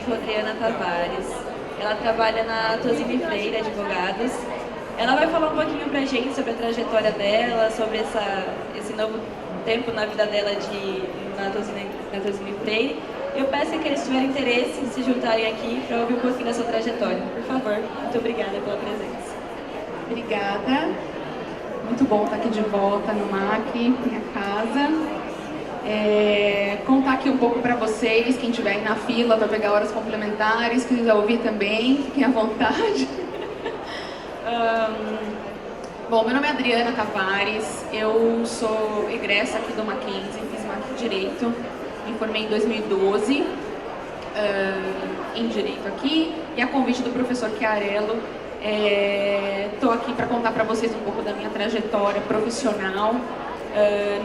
sou Adriana Tavares. Ela trabalha na Tosini Freire Advogados. Ela vai falar um pouquinho pra gente sobre a trajetória dela, sobre esse novo tempo na vida dela na Tosini Freire. Eu peço que eles tiverem interesse em se juntarem aqui para ouvir um pouquinho da sua trajetória. Por favor, muito obrigada pela presença. Obrigada. Muito bom estar aqui de volta no MAC, minha casa. Contar aqui um pouco para vocês, quem estiver aí na fila para pegar horas complementares, quiser ouvir também, fiquem à vontade. Bom, meu nome é Adriana Tavares, eu sou egressa aqui do Mackenzie, fiz MAC Direito, me formei em 2012 em Direito aqui, e a convite do professor Chiarello, estou aqui para contar para vocês um pouco da minha trajetória profissional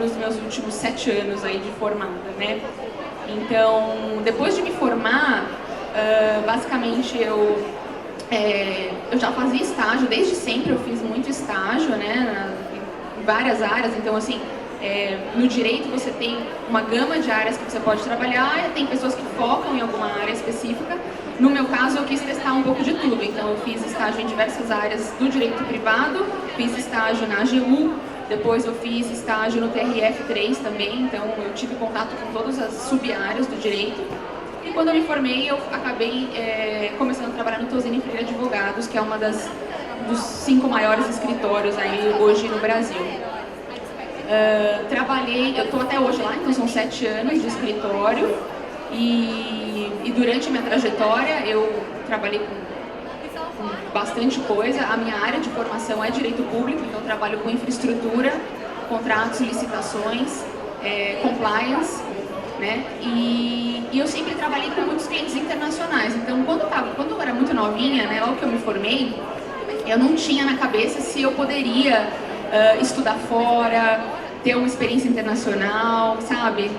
nos meus últimos 7 anos aí de formada, né? Então, depois de me formar, basicamente eu já fazia estágio, desde sempre eu fiz muito estágio, né, em várias áreas. Então, assim, no direito você tem uma gama de áreas que você pode trabalhar, tem pessoas que focam em alguma área específica. No meu caso, eu quis testar um pouco de tudo, então eu fiz estágio em diversas áreas do direito privado, fiz estágio na AGU, depois eu fiz estágio no TRF3 também, então eu tive contato com todas as sub-áreas do direito. E quando eu me formei, eu acabei começando a trabalhar no Tosini Freire Advogados, que é uma dos 5 maiores escritórios aí hoje no Brasil. Eu estou até hoje lá, então são 7 anos de escritório, e durante a minha trajetória eu trabalhei com bastante coisa. A minha área de formação é direito público, então eu trabalho com infraestrutura, contratos, licitações, compliance, né? E eu sempre trabalhei com muitos clientes internacionais. Então, quando eu era muito novinha, né, logo que eu me formei, eu não tinha na cabeça se eu poderia estudar fora, ter uma experiência internacional, sabe?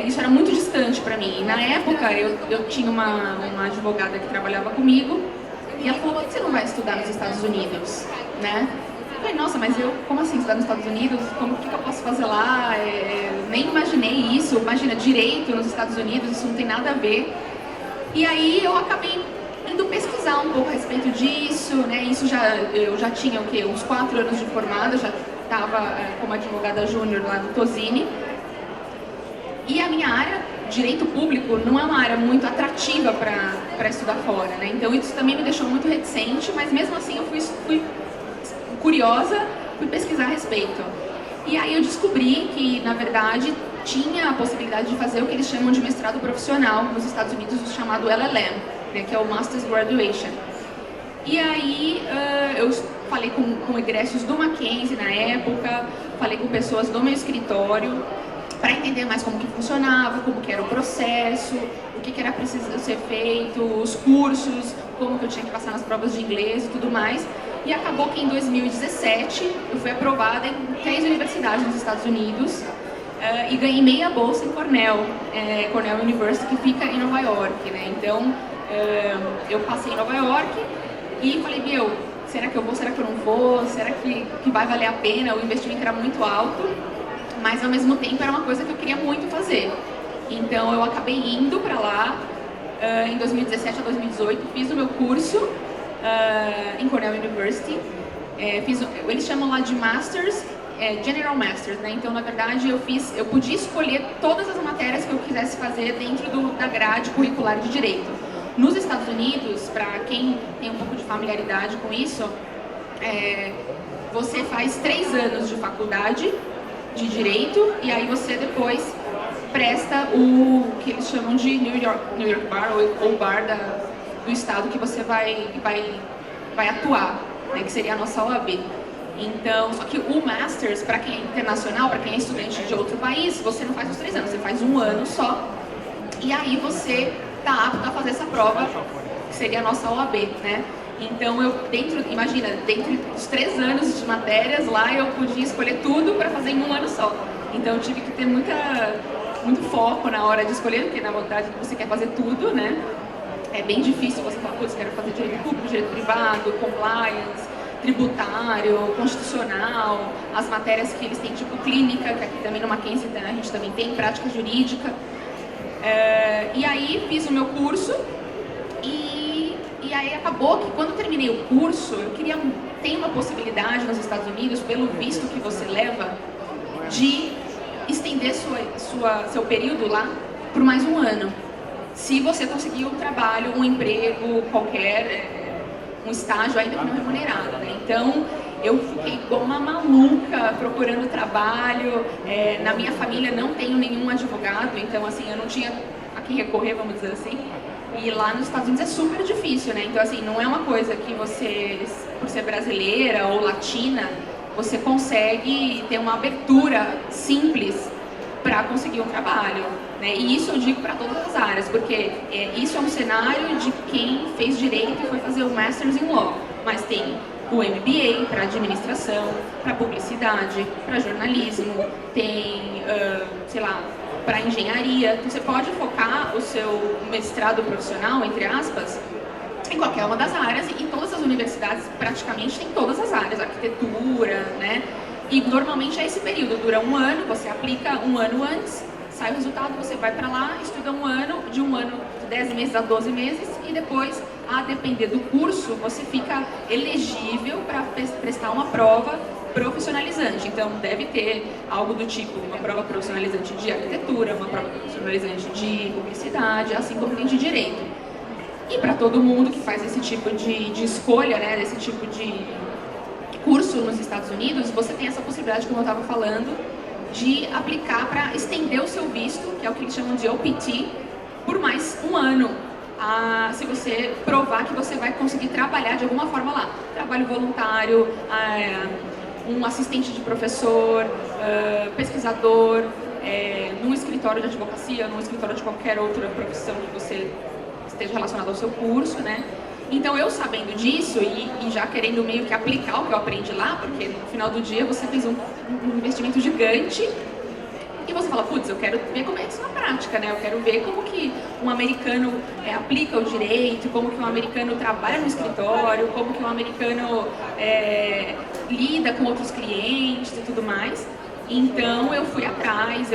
Isso era muito distante para mim. E na época, eu tinha uma advogada que trabalhava comigo, e ela falou: por que você não vai estudar nos Estados Unidos, né? Eu falei: nossa, mas como assim estudar nos Estados Unidos? O que eu posso fazer lá? Nem imaginei isso. Imagina, direito nos Estados Unidos, isso não tem nada a ver. E aí eu acabei indo pesquisar um pouco a respeito disso, né? Eu já tinha o quê? Uns 4 anos de formada, já estava como advogada júnior lá no Tosini. E a minha área, direito público, não é uma área muito atrativa para estudar fora, né? Então isso também me deixou muito reticente, mas mesmo assim eu fui curiosa, fui pesquisar a respeito. E aí eu descobri que, na verdade, tinha a possibilidade de fazer o que eles chamam de mestrado profissional nos Estados Unidos, o chamado LLM, né, que é o Master's Graduation. E aí eu falei com egressos do Mackenzie na época, falei com pessoas do meu escritório, para entender mais como que funcionava, como que era o processo, o que era preciso ser feito, os cursos, como que eu tinha que passar nas provas de inglês e tudo mais. E acabou que em 2017 eu fui aprovada em 3 universidades nos Estados Unidos e ganhei meia bolsa em Cornell University, que fica em Nova York, né? Então eu passei em Nova York e falei: será que eu vou, será que eu não vou, será que vai valer a pena? O investimento era muito alto, mas ao mesmo tempo era uma coisa que eu queria muito fazer. Então eu acabei indo para lá em 2017 a 2018, fiz o meu curso em Cornell University, eles chamam lá de Masters, General Masters, né? Então na verdade eu podia escolher todas as matérias que eu quisesse fazer dentro da grade curricular de Direito. Nos Estados Unidos, para quem tem um pouco de familiaridade com isso, você faz 3 anos de faculdade de Direito, e aí você depois presta o que eles chamam de New York Bar, ou Bar do estado que você vai atuar, né, que seria a nossa OAB. Então, só que o Masters, para quem é internacional, para quem é estudante de outro país, você não faz os 3 anos, você faz 1 ano só, e aí você está apto a fazer essa prova, que seria a nossa OAB, né? Então, imagina, dentro dos 3 anos de matérias lá, eu podia escolher tudo para fazer em 1 ano só. Então, eu tive que ter muito foco na hora de escolher, porque na vontade você quer fazer tudo, né? É bem difícil você falar: putz, quero fazer direito público, direito privado, compliance, tributário, constitucional, as matérias que eles têm, tipo clínica, que aqui também no Mackenzie a gente também tem, prática jurídica. E aí fiz o meu curso e aí acabou que quando eu terminei o curso, eu queria ter uma possibilidade nos Estados Unidos, pelo visto que você leva, de estender seu período lá por mais um ano. Se você conseguir um trabalho, um emprego qualquer, um estágio ainda que não remunerado, né? Então, eu fiquei igual uma maluca procurando trabalho. Na minha família não tenho nenhum advogado, então assim, eu não tinha a quem recorrer, vamos dizer assim. E lá nos Estados Unidos é super difícil, né? Então assim, não é uma coisa que você, por ser brasileira ou latina, você consegue ter uma abertura simples para conseguir um trabalho, né? E isso eu digo para todas as áreas, porque isso é um cenário de quem fez direito e foi fazer o Masters in Law, mas tem o MBA para administração, para publicidade, para jornalismo, tem, sei lá, para engenharia. Então, você pode focar o seu mestrado profissional, entre aspas, em qualquer uma das áreas, e todas as universidades praticamente têm todas as áreas, arquitetura, né? E normalmente é esse período, dura um ano, você aplica um ano antes, sai o resultado, você vai para lá, estuda um ano, de 10 meses a 12 meses, e depois, a depender do curso, você fica elegível para prestar uma prova profissionalizante. Então, deve ter algo do tipo uma prova profissionalizante de arquitetura, uma prova profissionalizante de publicidade, assim como tem de direito. E para todo mundo que faz esse tipo de escolha, né, desse tipo de curso nos Estados Unidos, você tem essa possibilidade, como eu estava falando, de aplicar para estender o seu visto, que é o que eles chamam de OPT, por mais um ano. Se você provar que você vai conseguir trabalhar de alguma forma lá. Trabalho voluntário, um assistente de professor, pesquisador, num escritório de advocacia, num escritório de qualquer outra profissão que você esteja relacionado ao seu curso, né? Então, eu sabendo disso e já querendo meio que aplicar o que eu aprendi lá, porque no final do dia você fez um investimento gigante e você fala, putz, eu quero ver como é isso na prática, né? Eu quero ver como que um americano aplica o direito, como que um americano trabalha no escritório, como que um americano lida com outros clientes e tudo mais. Então, eu fui atrás,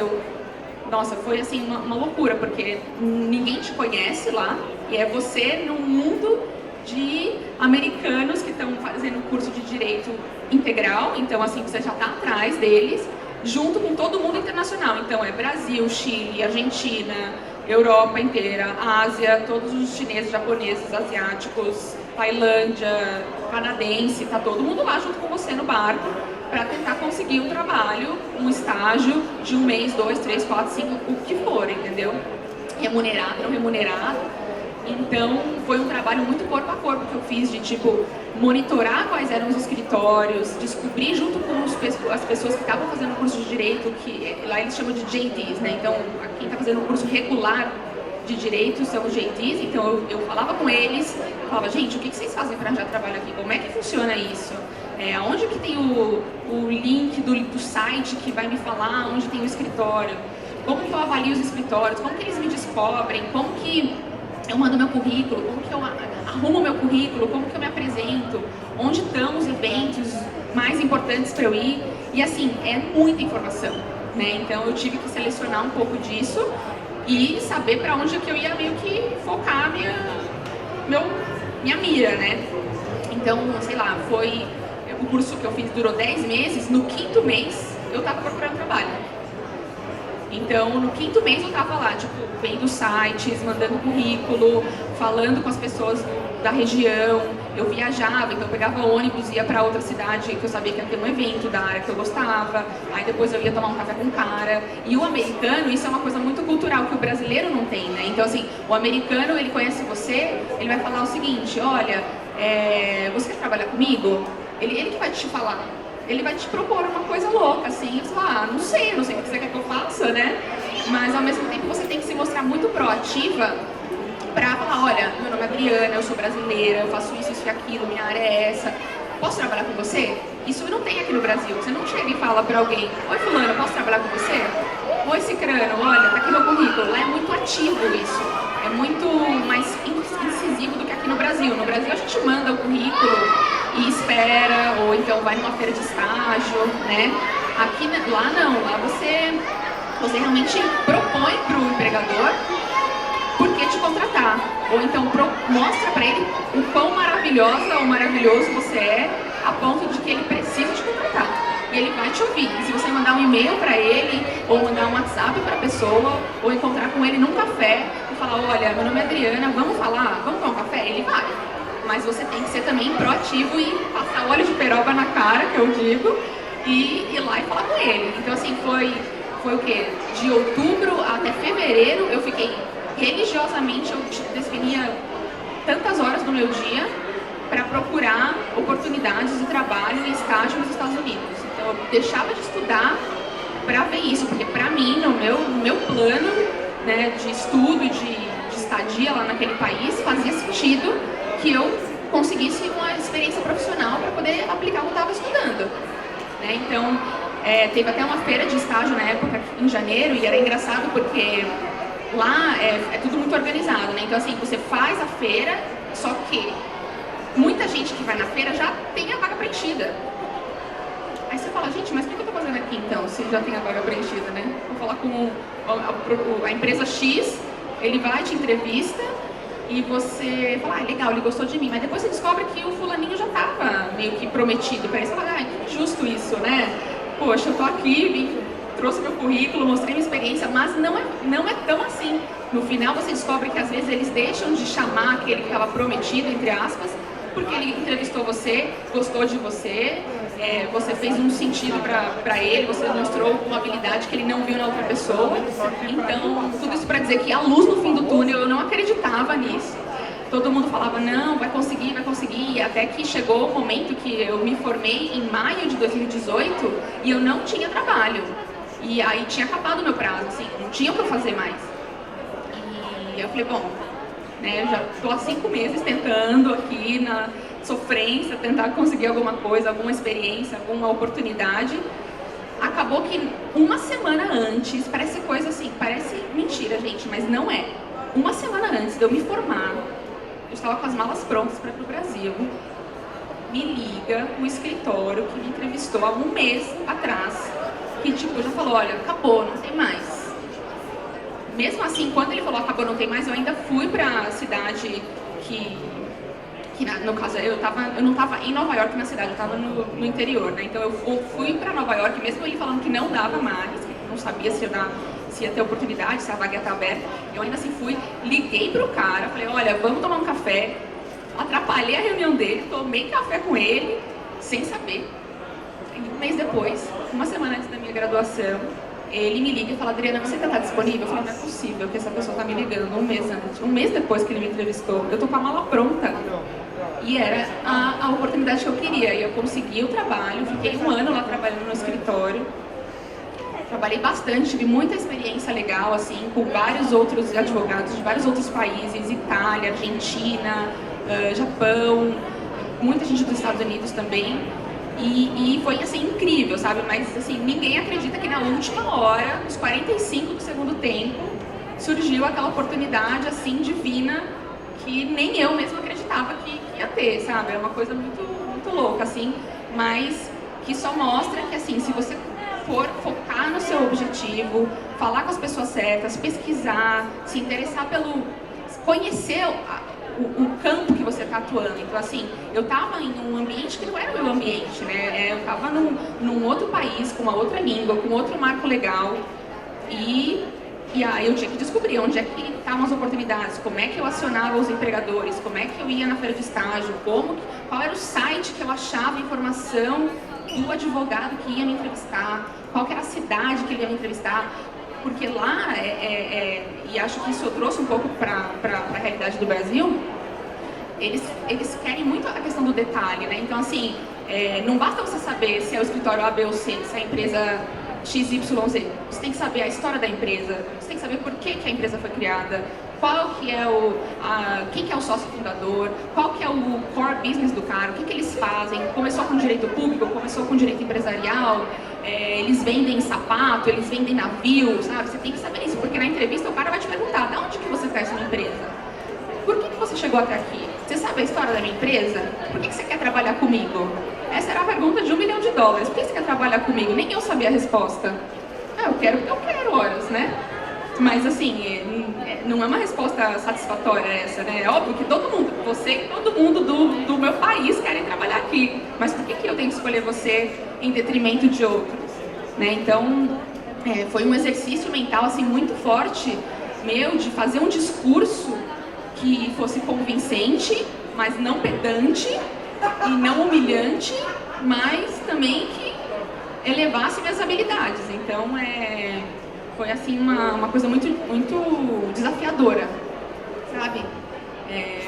nossa, foi assim uma loucura, porque ninguém te conhece lá e é você num mundo de americanos que estão fazendo curso de direito integral, então assim, você já está atrás deles, junto com todo mundo internacional. Então é Brasil, Chile, Argentina, Europa inteira, Ásia, todos os chineses, japoneses, asiáticos, Tailândia, canadense, tá todo mundo lá junto com você no barco para tentar conseguir um trabalho, um estágio de 1 mês, 2, 3, 4, 5, o que for, entendeu? Remunerado, não remunerado. Então, foi um trabalho muito corpo a corpo que eu fiz, de tipo, monitorar quais eram os escritórios, descobrir junto com as pessoas que estavam fazendo o curso de direito, que lá eles chamam de JDs, né? Então, quem está fazendo o curso regular de direito são os JDs, então eu falava com eles, falava, gente, o que vocês fazem para arranjar trabalho aqui? Como é que funciona isso? Onde que tem o link do site que vai me falar onde tem o escritório? Como que eu avalio os escritórios? Como que eles me descobrem? Como que eu mando meu currículo? Como que eu arrumo meu currículo? Como que eu me apresento? Onde estão os eventos mais importantes para eu ir? E assim, é muita informação, né? Então eu tive que selecionar um pouco disso e saber para onde que eu ia meio que focar minha mira, né? Então, sei lá, o curso que eu fiz durou 10 meses, no 5º mês eu estava procurando trabalho. Então, no 5º mês eu estava lá, tipo, vendo sites, mandando currículo, falando com as pessoas da região. Eu viajava, então eu pegava ônibus, ia para outra cidade que eu sabia que ia ter um evento da área que eu gostava. Aí depois eu ia tomar um café com o cara. E o americano, isso é uma coisa muito cultural que o brasileiro não tem, né? Então, assim, o americano, ele conhece você, ele vai falar o seguinte, olha, você quer trabalhar comigo? Ele que vai te falar. Ele vai te propor uma coisa louca, assim, você fala, não sei o que você quer que eu faça, né? Mas ao mesmo tempo você tem que se mostrar muito proativa pra falar, olha, meu nome é Adriana, eu sou brasileira, eu faço isso e aquilo, minha área é essa. Posso trabalhar com você? Isso não tem aqui no Brasil. Você não chega e fala pra alguém, oi fulano, posso trabalhar com você? Oi cicrano, olha, tá aqui meu currículo. Lá é muito ativo isso. É muito mais incisivo do que aqui no Brasil. No Brasil a gente manda o currículo e espera, ou então vai numa feira de estágio, né? Lá não, lá você realmente propõe para o empregador Ou então mostra para ele o quão maravilhosa ou maravilhoso você é, a ponto de que ele precisa te contratar. E ele vai te ouvir. E se você mandar um e-mail para ele, ou mandar um WhatsApp para a pessoa, ou encontrar com ele num café e falar, olha, meu nome é Adriana, vamos falar? Vamos tomar um café? Ele vai. Mas você tem que ser também proativo e passar óleo de peroba na cara, que eu digo, e ir lá e falar com ele. Então, assim, foi o quê? De outubro até fevereiro, eu fiquei religiosamente, eu definia tantas horas do meu dia para procurar oportunidades de trabalho e estágio nos Estados Unidos. Então, eu deixava de estudar para ver isso, porque para mim, no meu plano, né, de estudo e de estadia lá naquele país, fazia sentido que eu conseguisse uma experiência profissional para poder aplicar o que eu estava estudando. Né? Então, teve até uma feira de estágio na época, em janeiro, e era engraçado porque lá é tudo muito organizado, né? Então, assim, você faz a feira, só que muita gente que vai na feira já tem a vaga preenchida. Aí você fala, gente, mas o que eu tô fazendo aqui então, se já tem a vaga preenchida, né? Vou falar com a empresa X, ele vai, te entrevista, e você fala, legal, ele gostou de mim, mas depois você descobre que o fulaninho já estava meio que prometido para ele. Você fala, que justo isso, né? Poxa, eu tô aqui, trouxe meu currículo, mostrei minha experiência, mas não é tão assim. No final você descobre que às vezes eles deixam de chamar aquele que estava prometido, entre aspas, porque ele entrevistou você, gostou de você, você fez um sentido para ele, você mostrou uma habilidade que ele não viu na outra pessoa. Então, tudo isso para dizer que a luz no fim do túnel, eu não acreditava nisso. Todo mundo falava, não, vai conseguir, e até que chegou o momento que eu me formei em maio de 2018 e eu não tinha trabalho. E aí tinha acabado o meu prazo, assim, não tinha o que eu fazer mais. E eu falei, bom, né, eu já estou há 5 meses tentando aqui na sofrência, tentar conseguir alguma coisa, alguma experiência, alguma oportunidade. Acabou que uma semana antes, parece coisa assim, parece mentira, gente, mas não é. Uma semana antes de eu me formar, eu estava com as malas prontas para ir para o Brasil. Me liga o escritório que me entrevistou há um mês atrás, que tipo, já falou, olha, acabou, não tem mais. Mesmo assim, quando ele falou acabou, não tem mais, eu ainda fui para a cidade que no caso, eu não estava em Nova York na cidade, eu estava no interior, né? Então eu fui para Nova York, mesmo ele falando que não dava mais, que não sabia se ia ter oportunidade, se a vaga ia estar aberta, eu ainda assim fui, liguei pro cara, falei, olha, vamos tomar um café, atrapalhei a reunião dele, tomei café com ele, sem saber. Um mês depois, uma semana antes da minha graduação, ele me liga e fala, Adriana, você está disponível? Eu falei, não é possível que essa pessoa está me ligando um mês antes. Um mês depois que ele me entrevistou, eu tô com a mala pronta. E era a oportunidade que eu queria. E eu consegui o trabalho, fiquei 1 ano lá trabalhando no escritório. Trabalhei bastante, tive muita experiência legal, assim, com vários outros advogados de vários outros países, Itália, Argentina, Japão, muita gente dos Estados Unidos também. E foi, assim, incrível, sabe? Mas, assim, ninguém acredita que na última hora, nos 45 do segundo tempo, surgiu aquela oportunidade, assim, divina, que nem eu mesma acreditava que ia ter, sabe? É uma coisa muito, muito louca, assim, mas que só mostra que, assim, se você for focar no seu objetivo, falar com as pessoas certas, pesquisar, se interessar pelo... conhecer o campo que você está atuando. Então, assim, eu estava em um ambiente que não era o meu ambiente, né? Eu estava num outro país, com uma outra língua, com outro marco legal. E aí eu tinha que descobrir onde é que estavam as oportunidades, como é que eu acionava os empregadores, como é que eu ia na feira de estágio, qual era o site que eu achava a informação do advogado que ia me entrevistar, qual que era a cidade que ele ia me entrevistar. Porque lá, e acho que isso eu trouxe um pouco para a realidade do Brasil, eles querem muito a questão do detalhe, né? Então, assim, não basta você saber se é o escritório A, B ou C, se é a empresa XYZ. Você tem que saber a história da empresa, você tem que saber por que a empresa foi criada, qual que é quem que é o sócio fundador, qual que é o core business do cara, o que eles fazem, começou com direito público, começou com direito empresarial, eles vendem sapato, eles vendem navio, sabe? Você tem que saber isso, porque na entrevista o cara vai te perguntar, de onde que você traz sua empresa? Por que você chegou até aqui? Você sabe a história da minha empresa? Por que você quer trabalhar comigo? Essa era a pergunta de $1 milhão. Por que você quer trabalhar comigo? Nem eu sabia a resposta. Eu quero porque eu quero, horas, né? Mas assim, não é uma resposta satisfatória essa, né? É óbvio que todo mundo, você e todo mundo do meu país querem trabalhar aqui, mas por que eu tenho que escolher você em detrimento de outros, né? Então, foi um exercício mental assim muito forte meu de fazer um discurso que fosse convincente, mas não pedante e não humilhante, mas também que elevasse minhas habilidades. Então, foi assim uma coisa muito, muito desafiadora, sabe?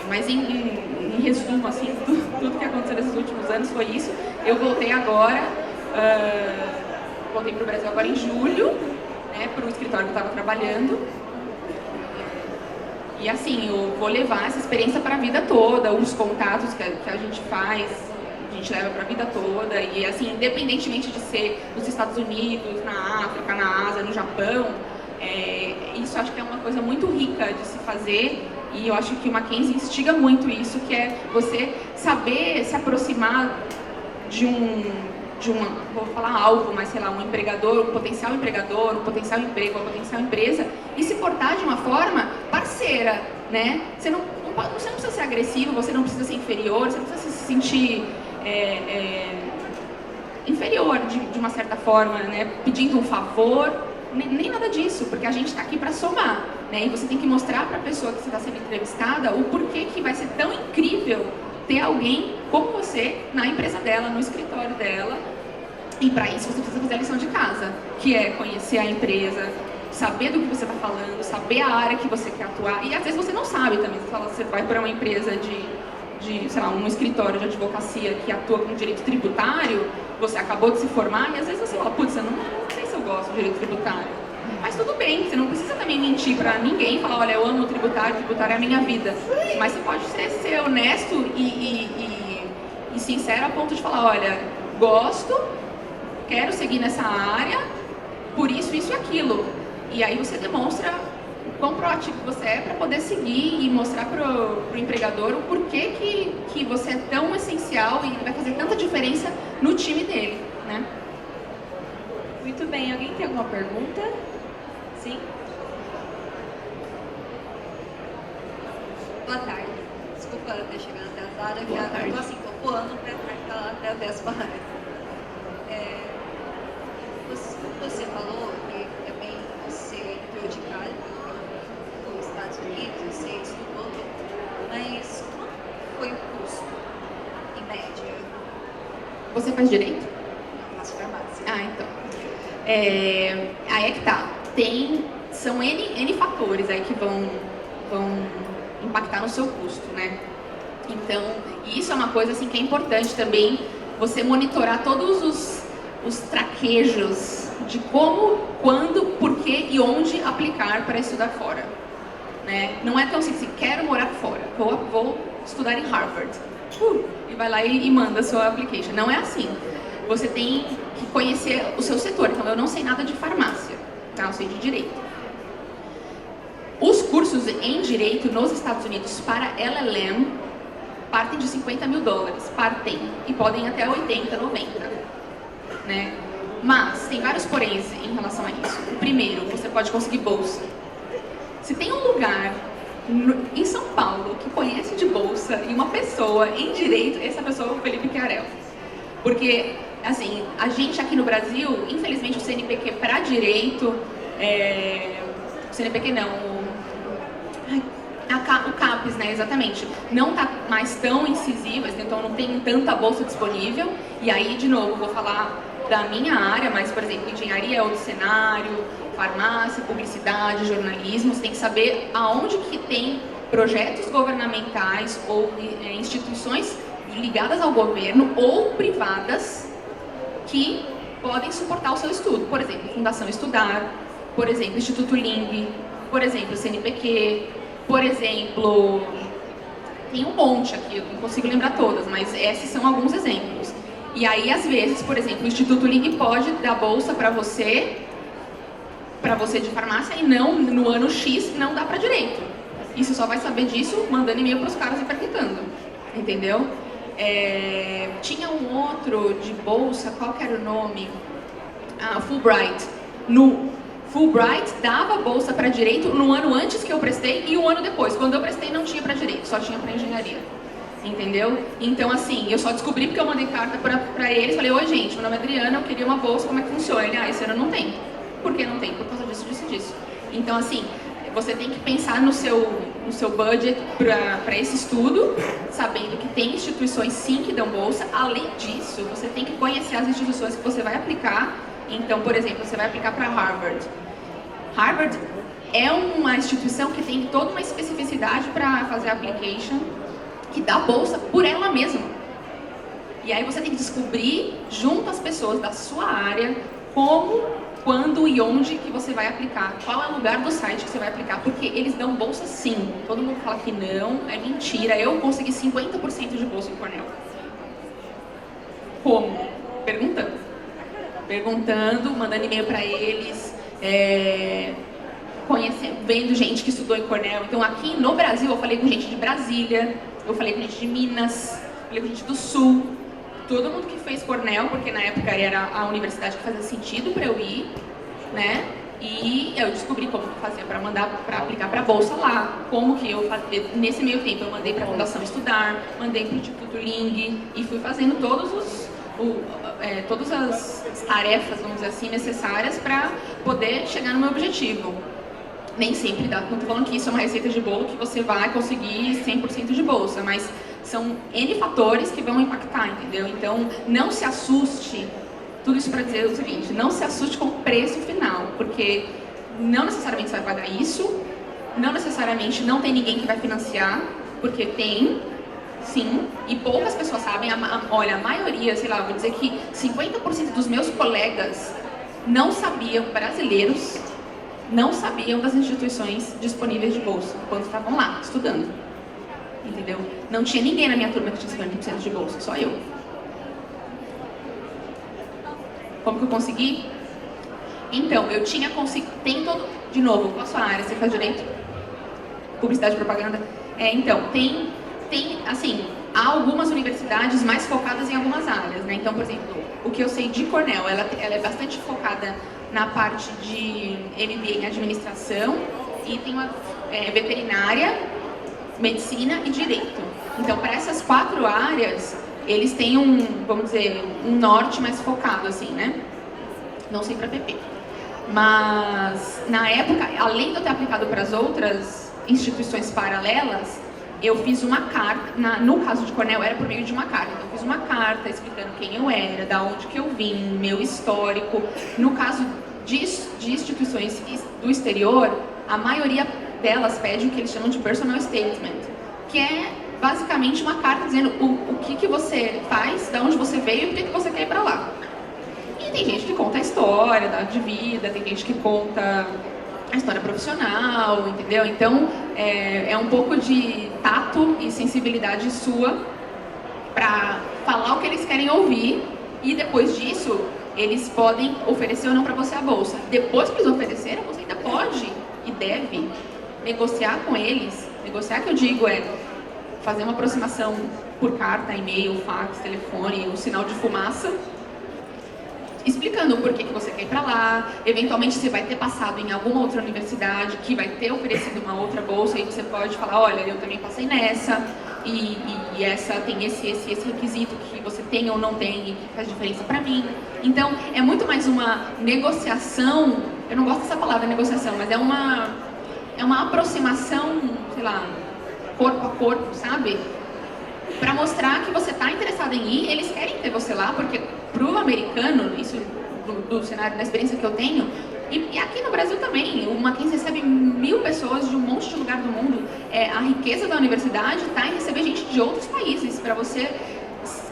Mas em resumo, assim, tudo que aconteceu nesses últimos anos foi isso. Eu voltei agora, voltei para o Brasil agora em julho, né, para o escritório que eu estava trabalhando. E assim, eu vou levar essa experiência para a vida toda, os contatos que a gente faz, a gente leva para a vida toda. E assim, independentemente de ser nos Estados Unidos, na África, na Ásia, no Japão, isso acho que é uma coisa muito rica de se fazer. E eu acho que o Mackenzie instiga muito isso, que é você saber se aproximar de vou falar alvo, mas sei lá, um empregador, um potencial empregador, um potencial emprego, uma potencial empresa, e se portar de uma forma parceira, né? Você não precisa ser agressivo, você não precisa ser inferior, você não precisa se sentir inferior de uma certa forma, né? Pedindo um favor, nem nada disso, porque a gente está aqui para somar, né? E você tem que mostrar para a pessoa que você está sendo entrevistada o porquê que vai ser tão incrível ter alguém como você na empresa dela, no escritório dela. E para isso você precisa fazer a lição de casa, que é conhecer a empresa, saber do que você está falando, saber a área que você quer atuar. E às vezes você não sabe também. Você vai para uma empresa sei lá, um escritório de advocacia que atua com direito tributário, você acabou de se formar e às vezes você fala, putz, eu não sei se eu gosto de direito tributário. Mas tudo bem, você não precisa também mentir para ninguém, falar, olha, eu amo o tributário é a minha vida. Mas você pode ser honesto e sincero a ponto de falar, olha, gosto, quero seguir nessa área, por isso, isso e aquilo. E aí você demonstra o quão proativo você é para poder seguir e mostrar pro empregador o porquê que você é tão essencial e vai fazer tanta diferença no time dele, né? Muito bem, alguém tem alguma pergunta? Sim? Boa tarde. Desculpa ter chegado atrasada, que eu tô assim, tô voando para ficar até o 10 para Você falou que também você entrou de cara nos Estados Unidos, você estudou, mas quanto foi o custo, em média? Você faz direito? Não, faço farmácia. Então. Aí é que tá. São N fatores aí que vão impactar no seu custo, né? Então, isso é uma coisa assim que é importante também, você monitorar todos os traquejos de como, quando, por que e onde aplicar para estudar fora, né? Não é tão simples, quero morar fora, vou estudar em Harvard, e vai lá e manda a sua application. Não é assim. Você tem que conhecer o seu setor. Então, eu não sei nada de farmácia, tá? Eu sei de direito. Os cursos em direito nos Estados Unidos para LLM partem de $50 mil, partem, e podem ir até 80, 90, né? Mas tem vários poréns em relação a isso. O primeiro, você pode conseguir bolsa. Se tem um lugar em São Paulo que conhece de bolsa e uma pessoa em direito, essa pessoa é o Felipe Chiarel. Porque, assim, a gente aqui no Brasil, infelizmente o CNPq para direito, o CNPq não, o CAPES, né, exatamente, não está mais tão incisivo, então não tem tanta bolsa disponível. E aí, de novo, vou falar da minha área, mas, por exemplo, engenharia é outro cenário, farmácia, publicidade, jornalismo, você tem que saber aonde que tem projetos governamentais ou instituições ligadas ao governo ou privadas que podem suportar o seu estudo. Por exemplo, Fundação Estudar, por exemplo, Instituto Ling, por exemplo, CNPq, por exemplo, tem um monte aqui, eu não consigo lembrar todas, mas esses são alguns exemplos. E aí, às vezes, por exemplo, o Instituto Ling pode dar bolsa para você de farmácia e não, no ano X, não dá para direito. Isso só vai saber disso mandando e-mail para os caras e perguntando, entendeu? Tinha um outro de bolsa, qual que era o nome? Fulbright. Fulbright dava bolsa para direito no ano antes que eu prestei e um ano depois. Quando eu prestei não tinha para direito, só tinha para engenharia. Entendeu? Então, assim, eu só descobri porque eu mandei carta pra eles, falei, oi gente, meu nome é Adriana, eu queria uma bolsa, como é que funciona? Ele, esse ano não tem. Por que não tem? Por causa disso, disso, disso. Então, assim, você tem que pensar no seu budget para esse estudo, sabendo que tem instituições sim que dão bolsa. Além disso, você tem que conhecer as instituições que você vai aplicar. Então, por exemplo, você vai aplicar para Harvard. Harvard é uma instituição que tem toda uma especificidade para fazer a application, que dá bolsa por ela mesma. E aí você tem que descobrir, junto às pessoas da sua área, como, quando e onde que você vai aplicar. Qual é o lugar do site que você vai aplicar, porque eles dão bolsa sim. Todo mundo fala que não, é mentira. Eu consegui 50% de bolsa em Cornell. Como? Perguntando. Perguntando, mandando e-mail para eles, vendo gente que estudou em Cornell. Então aqui no Brasil eu falei com gente de Brasília, eu falei com gente de Minas, falei com gente do Sul, todo mundo que fez Cornell, porque na época era a universidade que fazia sentido para eu ir, né? E eu descobri como que fazia para aplicar para bolsa lá, como que eu fazia. Nesse meio tempo eu mandei para a Fundação Estudar, mandei para o Instituto Ling e fui fazendo todas as tarefas, vamos dizer assim, necessárias para poder chegar no meu objetivo. Nem sempre dá, não estou falando que isso é uma receita de bolo que você vai conseguir 100% de bolsa, mas são N fatores que vão impactar, entendeu? Então, não se assuste, tudo isso para dizer o seguinte, não se assuste com o preço final, porque não necessariamente você vai pagar isso, não necessariamente não tem ninguém que vai financiar, porque tem, sim, e poucas pessoas sabem, olha, a maioria, sei lá, vou dizer que 50% dos meus colegas não sabiam, brasileiros, não sabiam das instituições disponíveis de bolsa quando estavam lá, estudando. Entendeu? Não tinha ninguém na minha turma que tinha 50% de bolsa, só eu. Como que eu consegui? Então, eu tinha conseguido... Tem todo... De novo, qual a sua área? Você faz direito? Publicidade e propaganda? Então, tem... Assim, há algumas universidades mais focadas em algumas áreas, né? Então, por exemplo, o que eu sei de Cornell, ela é bastante focada na parte de MBA em administração e tem uma veterinária, medicina e direito. Então, para essas 4 áreas, eles têm vamos dizer, um norte mais focado, assim, né? Não sei para PP. Mas, na época, além de eu ter aplicado para as outras instituições paralelas, eu fiz uma carta, no caso de Cornell era por meio de uma carta, então eu fiz uma carta explicando quem eu era, da onde que eu vim, meu histórico. No caso de instituições do exterior, a maioria delas pede o que eles chamam de personal statement, que é basicamente uma carta dizendo o que você faz, de onde você veio e por que você quer ir para lá. E tem gente que conta a história de vida, tem gente que conta a história profissional, entendeu? Então, é um pouco de tato e sensibilidade sua para falar o que eles querem ouvir e depois disso, eles podem oferecer ou não para você a bolsa. Depois que eles ofereceram, você ainda pode e deve negociar com eles. Negociar, que eu digo, é fazer uma aproximação por carta, e-mail, fax, telefone, um sinal de fumaça, explicando o porquê que você quer ir para lá. Eventualmente você vai ter passado em alguma outra universidade que vai ter oferecido uma outra bolsa e você pode falar, olha, eu também passei nessa e essa tem esse requisito que você tem ou não tem e que faz diferença para mim. Então, é muito mais uma negociação, eu não gosto dessa palavra negociação, mas é uma aproximação, sei lá, corpo a corpo, sabe? Para mostrar que você está interessado em ir, eles querem ter você lá, porque pro americano, isso do cenário, da experiência que eu tenho, e aqui no Brasil também, o Mackenzie recebe 1000 pessoas de um monte de lugar do mundo. A riqueza da universidade está em receber gente de outros países, para você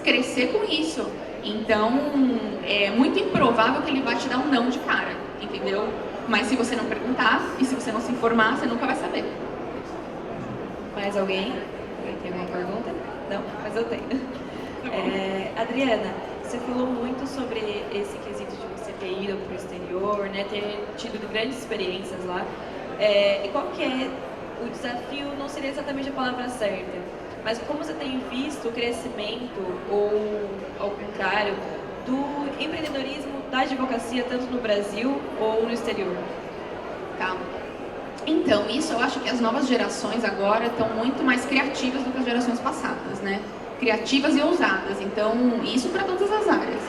crescer com isso. Então, é muito improvável que ele vai te dar um não de cara, entendeu? Mas se você não perguntar e se você não se informar, você nunca vai saber. Mais alguém? Tem alguma pergunta? Não, mas eu tenho. Adriana, você falou muito sobre esse quesito de você ter ido para o exterior, né, ter tido grandes experiências lá. E qual que é o desafio? Não seria exatamente a palavra certa, mas como você tem visto o crescimento, ou ao contrário, do empreendedorismo da advocacia, tanto no Brasil ou no exterior? Então, isso eu acho que as novas gerações agora estão muito mais criativas do que as gerações passadas, né? Criativas e ousadas, então, isso para todas as áreas.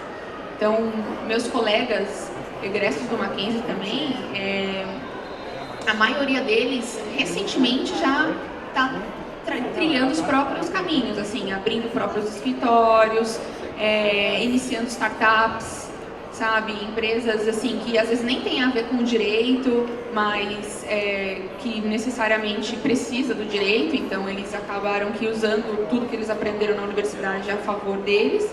Então, meus colegas egressos do Mackenzie também, a maioria deles recentemente já está trilhando os próprios caminhos, assim, abrindo próprios escritórios, iniciando startups, sabe, empresas assim que às vezes nem tem a ver com o direito, mas que necessariamente precisa do direito, então eles acabaram que usando tudo que eles aprenderam na universidade a favor deles.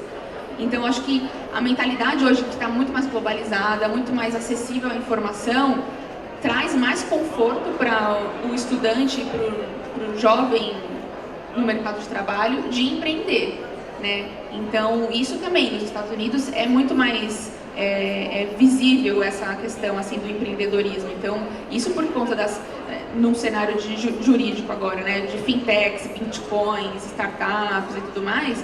Então acho que a mentalidade hoje que está muito mais globalizada, muito mais acessível à informação, traz mais conforto para o estudante, para o jovem no mercado de trabalho de empreender, né? Então isso também nos Estados Unidos é muito mais visível essa questão assim do empreendedorismo. Então isso por conta num cenário jurídico agora, né, de fintechs, bitcoins, startups e tudo mais,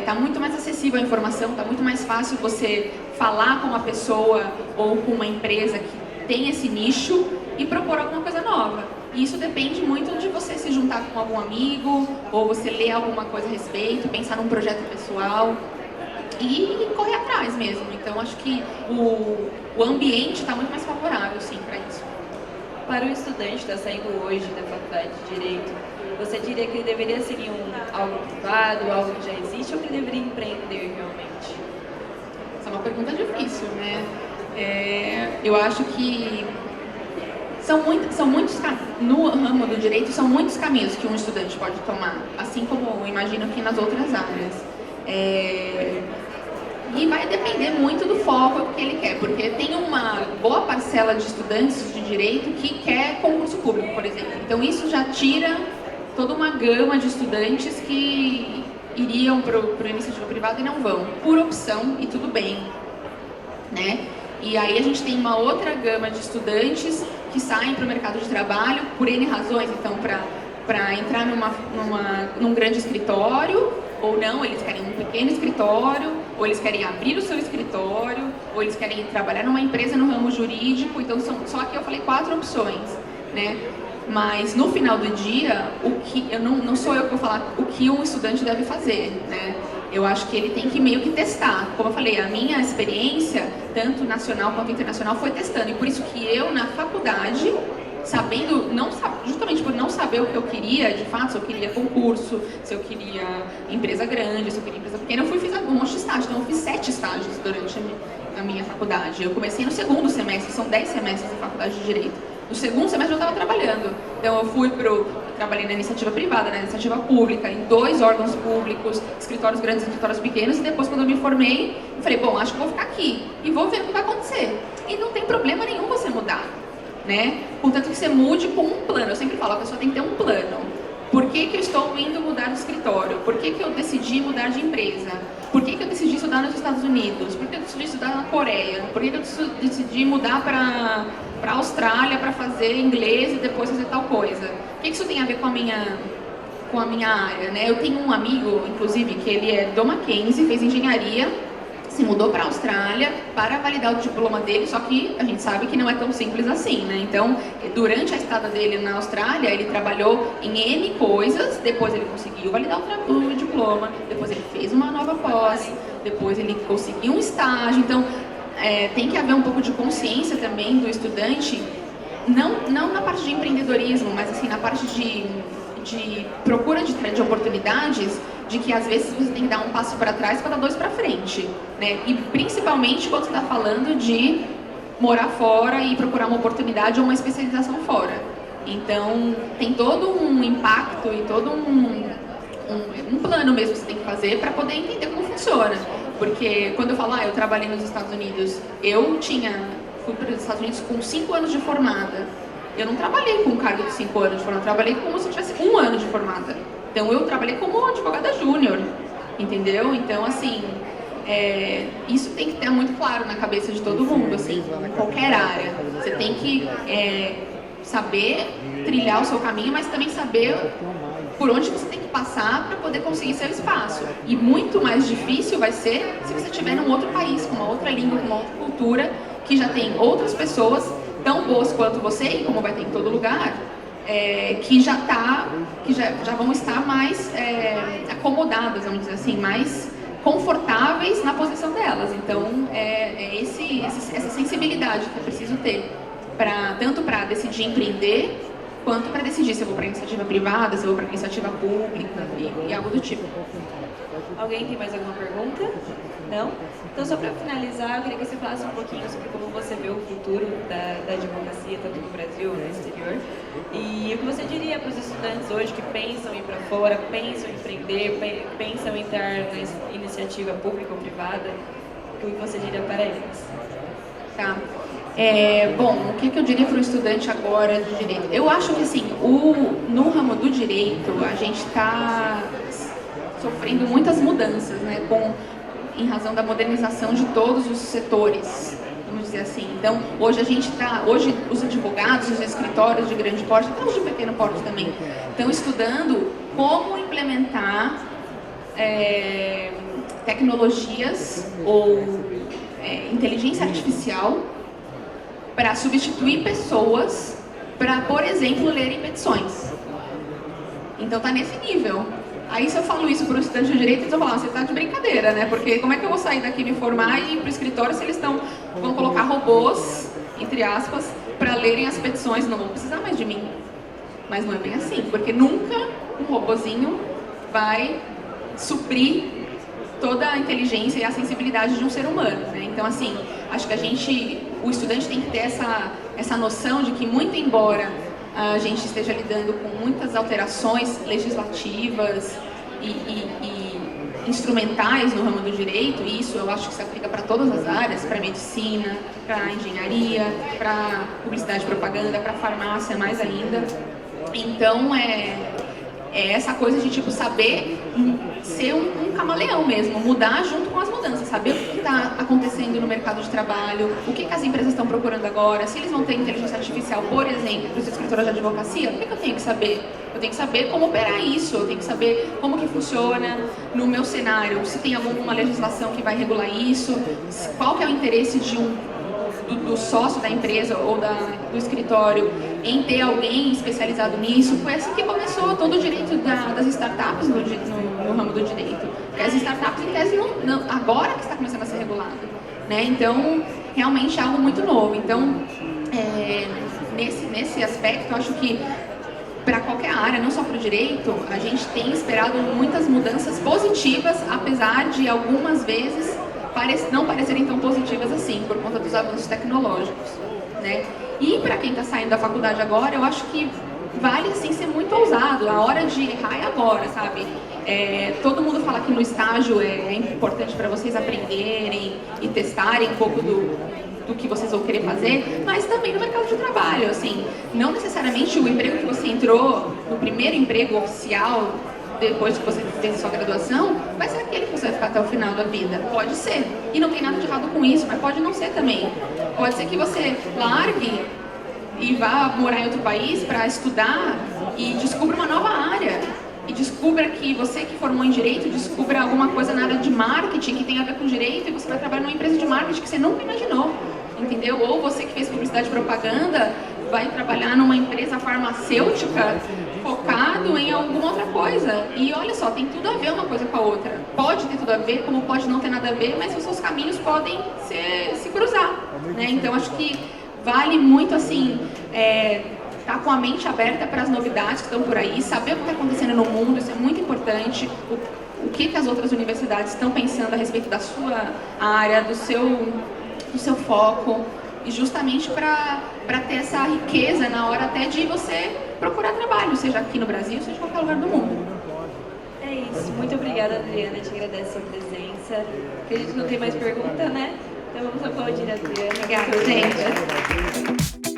tá muito mais acessível a informação, tá muito mais fácil você falar com uma pessoa ou com uma empresa que tem esse nicho e propor alguma coisa nova. E isso depende muito de você se juntar com algum amigo ou você ler alguma coisa a respeito, pensar num projeto pessoal e correr atrás mesmo. Então acho que o ambiente está muito mais favorável, sim, para isso. Para o estudante que está saindo hoje da faculdade de Direito, você diria que ele deveria seguir algo privado, algo que já existe, ou que ele deveria empreender realmente? Essa é uma pergunta difícil, né? Eu acho que são muitos no ramo do direito são muitos caminhos que um estudante pode tomar, assim como eu imagino que nas outras áreas. E vai depender muito do foco que ele quer, porque tem uma boa parcela de estudantes de direito que quer concurso público, por exemplo. Então isso já tira toda uma gama de estudantes que iriam para a iniciativa privada e não vão, por opção, e tudo bem, né? E aí a gente tem uma outra gama de estudantes que saem para o mercado de trabalho por N razões, então para entrar num grande escritório, ou não, eles querem um pequeno escritório, ou eles querem abrir o seu escritório, ou eles querem trabalhar numa empresa no ramo jurídico. Então só que eu falei 4 opções, né? Mas no final do dia, não sou eu que vou falar o que um estudante deve fazer, né? Eu acho que ele tem que meio que testar. Como eu falei, a minha experiência, tanto nacional quanto internacional, foi testando. E por isso que eu, na faculdade, justamente por não saber o que eu queria, de fato, se eu queria concurso, se eu queria empresa grande, se eu queria empresa pequena, fiz um monte de estágio. Então eu fiz 7 estágios durante a minha faculdade. Eu comecei no segundo semestre, são 10 semestres de faculdade de Direito. No segundo semestre eu estava trabalhando. Então eu trabalhei na iniciativa privada, na iniciativa pública, em 2 órgãos públicos, escritórios grandes e escritórios pequenos, e depois quando eu me formei, eu falei, bom, acho que vou ficar aqui e vou ver o que vai acontecer. E não tem problema nenhum você mudar, né? Contanto que você mude com um plano. Eu sempre falo, a pessoa tem que ter um plano. Por que eu estou indo mudar de escritório? Por que eu decidi mudar de empresa? Por que eu decidi estudar nos Estados Unidos? Por que eu decidi estudar na Coreia? Por que eu decidi mudar para a Austrália para fazer inglês e depois fazer tal coisa? O que isso tem a ver com a minha área, né? Eu tenho um amigo, inclusive, que ele é do Mackenzie, fez engenharia, se mudou para a Austrália para validar o diploma dele, só que a gente sabe que não é tão simples assim, né? Então, durante a estada dele na Austrália, ele trabalhou em N coisas, depois ele conseguiu validar o diploma, depois ele fez uma nova pós, depois ele conseguiu um estágio. Então, tem que haver um pouco de consciência também do estudante, não na parte de empreendedorismo, mas assim, na parte de procura de oportunidades, de que às vezes você tem que dar um passo para trás para dar 2 para frente, né? E principalmente quando você está falando de morar fora e procurar uma oportunidade ou uma especialização fora. Então tem todo um impacto e todo um plano mesmo que você tem que fazer para poder entender como funciona. Porque quando eu falo, eu trabalhei nos Estados Unidos, fui para os Estados Unidos com 5 anos de formada. Eu não trabalhei com um cargo de 5 anos de formada, eu trabalhei como se eu tivesse 1 ano de formada. Então eu trabalhei como advogada júnior, entendeu? Então assim, isso tem que ter muito claro na cabeça de todo mundo, assim, em qualquer área. Você tem que saber trilhar o seu caminho, mas também saber por onde você tem que passar para poder conseguir seu espaço. E muito mais difícil vai ser se você estiver num outro país, com uma outra língua, com uma outra cultura, que já tem outras pessoas tão boas quanto você, e como vai ter em todo lugar, que já vão estar mais acomodadas, vamos dizer assim, mais confortáveis na posição delas. Então, essa sensibilidade que eu preciso ter, tanto para decidir empreender, quanto para decidir se eu vou para iniciativa privada, se eu vou para iniciativa pública e algo do tipo. Alguém tem mais alguma pergunta? Não? Então, só para finalizar, eu queria que você falasse um pouquinho sobre como você vê o futuro da advocacia, tanto no Brasil como no exterior. E o que você diria para os estudantes hoje que pensam em ir para fora, pensam em empreender, pensam em entrar na iniciativa pública ou privada? O que você diria para eles? Tá. Bom, o que eu diria para o estudante agora de direito? Eu acho que, assim, no ramo do direito, a gente está sofrendo muitas mudanças, né, em razão da modernização de todos os setores, vamos dizer assim. Então, hoje os advogados, os escritórios de grande porte, até os de pequeno porte também, estão estudando como implementar tecnologias ou inteligência artificial para substituir pessoas para, por exemplo, lerem petições. Então, está nesse nível. Aí, se eu falo isso para o estudante de direito, eles vão falar, você está de brincadeira, né? Porque como é que eu vou sair daqui, me formar e ir para o escritório se eles vão colocar robôs, entre aspas, para lerem as petições, não vão precisar mais de mim. Mas não é bem assim, porque nunca um robozinho vai suprir toda a inteligência e a sensibilidade de um ser humano, né? Então, assim, acho que o estudante tem que ter essa noção de que, muito embora a gente esteja lidando com muitas alterações legislativas e instrumentais no ramo do direito, e isso eu acho que se aplica para todas as áreas, para medicina, para engenharia, para publicidade e propaganda, para farmácia mais ainda. Então, essa coisa de, tipo, saber ser um camaleão mesmo, mudar junto com as mudanças, saber o que está acontecendo no mercado de trabalho, o que as empresas estão procurando agora, se eles vão ter inteligência artificial, por exemplo, para os escritórios de advocacia, o que eu tenho que saber? Eu tenho que saber como operar isso, eu tenho que saber como que funciona no meu cenário, se tem alguma legislação que vai regular isso, qual que é o interesse do sócio da empresa ou do escritório em ter alguém especializado nisso. Foi assim que começou todo o direito das startups no ramo do direito. Porque as startups, em tese, agora que está começando a ser regulado, né? Então, realmente é algo muito novo. Então, nesse aspecto, eu acho que para qualquer área, não só para o direito, a gente tem esperado muitas mudanças positivas, apesar de algumas vezes não parecerem tão positivas assim, por conta dos avanços tecnológicos, né? E para quem está saindo da faculdade agora, eu acho que vale, assim, ser muito ousado. A hora de errar é agora, sabe? Todo mundo fala que no estágio é importante para vocês aprenderem e testarem um pouco do que vocês vão querer fazer, mas também no mercado de trabalho, assim, não necessariamente o emprego que você entrou, no primeiro emprego oficial, depois que você fez a sua graduação, vai ser aquele que você vai ficar até o final da vida. Pode ser. E não tem nada de errado com isso, mas pode não ser também. Pode ser que você largue e vá morar em outro país para estudar e descubra uma nova área. E descubra que você que formou em direito, descubra alguma coisa na área de marketing que tem a ver com direito e você vai trabalhar numa empresa de marketing que você nunca imaginou. Entendeu? Ou você que fez publicidade e propaganda vai trabalhar numa empresa farmacêutica focado em alguma outra coisa. E olha só, tem tudo a ver uma coisa com a outra. Pode ter tudo a ver, como pode não ter nada a ver, mas os seus caminhos podem se cruzar, né? Então, acho que vale muito, assim, estar com a mente aberta para as novidades que estão por aí, saber o que está acontecendo no mundo, isso é muito importante. O que as outras universidades estão pensando a respeito da sua área, do seu foco, e justamente para ter essa riqueza na hora até de você procurar trabalho, seja aqui no Brasil, seja em qualquer lugar do mundo. É isso. Muito obrigada, Adriana. Te agradeço a sua presença. Acredito que não tem mais pergunta, né? Então vamos aplaudir a Adriana. Obrigada, gente.